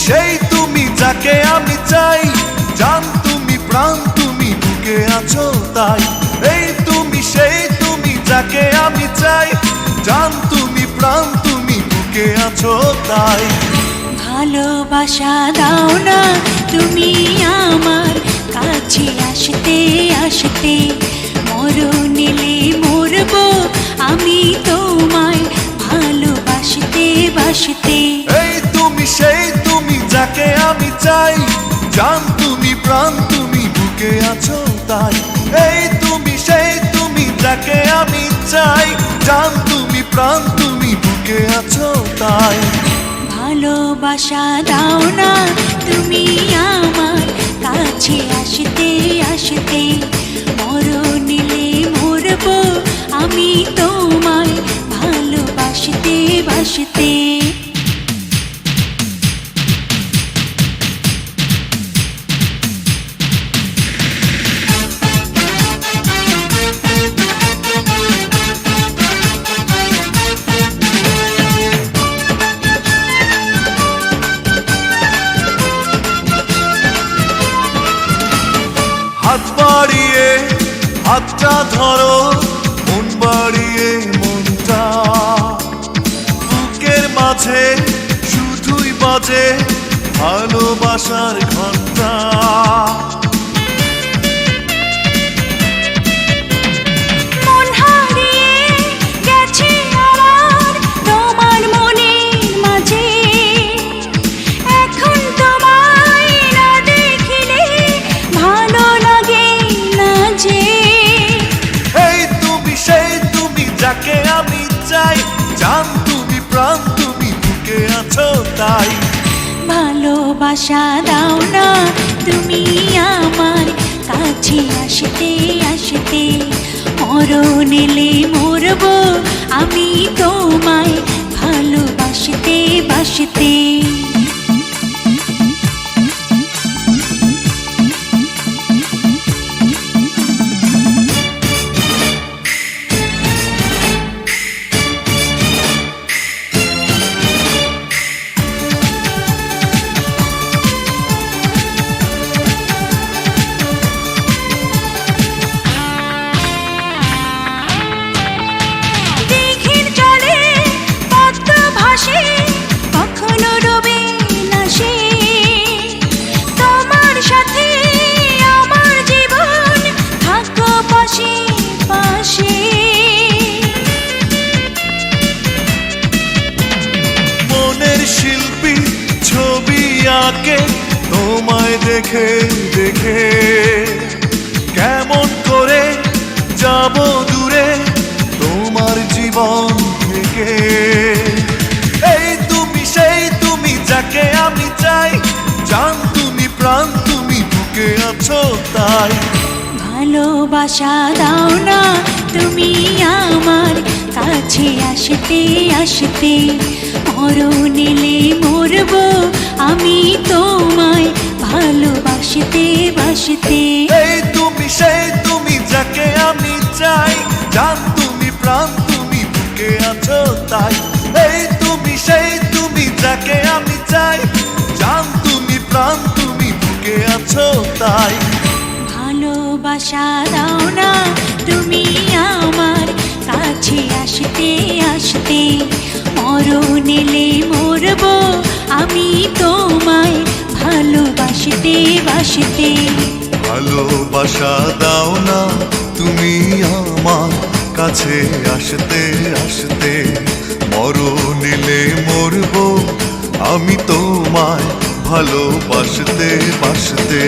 সেই তুমি যাকে আমি চাই, জান তুমি প্রাণ তুমি বুকে আছো তাই। এই তুমি সেই তুমি যাকে আমি চাই, জান তুমি প্রাণ তুমি বুকে আছো তাই। ভালোবাসা দাও না তুমি আমার কাছে আসতে আসতে, মরণেলে মরবো আমি তোমায় ভালোবাসতে বাসতে। এই তুমি সেই তুমি যাকে আমি চাই, জান তুমি প্রাণ তুমি বুকে আছো তাই। এই তুমি সেই তুমি যাকে আমি চাই, জান তুমি প্রাণ তুমি বুকে আছো তাই। ভালোবাসা দাও না তুমি আমার কাছে আসতে আসতে, মরণেলে মরবো আমি তোমায় ভালোবাসতে বাসতে। হাত বাড়িয়ে হাতটা ধরো, মন বাড়িয়ে মনটা, বুকের মাঝে শুধুই বাজে ভালোবাসার ঘন্টা। যাকে আমি চাই, জান তুমি প্রাণ তুমি বুকে আছো তাই। ভালোবাসা দাও না তুমি আমার কাছে আসতে আসতে, মরণেলে মরবো আমি তোমায় ভালোবাসতে বাসতে। শিল্পী ছবি আঁকে তোমায় দেখে দেখে, কেমন করে যাব দূরে তোমার জীবন থেকে। এই তুমি সেই তুমি যাকে আমি চাই, জান তুমি প্রাণ তুমি বুকে আছো তাই। ভালোবাসা দাও না তুমি আমার কাছে আসতে আসতে, মরণেলে মরবো আমি তোমায় ভালোবাসতে বাসতে। এই তুমি সেই তুমি যাকে আমি চাই, জান তুমি প্রাণ তুমি বুকে আছো তাই। এই তুমি সেই তুমি যাকে আমি চাই, জান তুমি প্রাণ তুমি বুকে আছো তাই। ভালোবাসা দাও না তুমি আমার কাছে আসতে আসতে, মরণেলে মরবো আমি তোমায় ভালোবাসতে বাসতে। ভালোবাসা দাও না তুমি আমার কাছে আসতে আসতে, মরণেলে মরবো আমি তোমায় ভালোবাসতে বাসতে।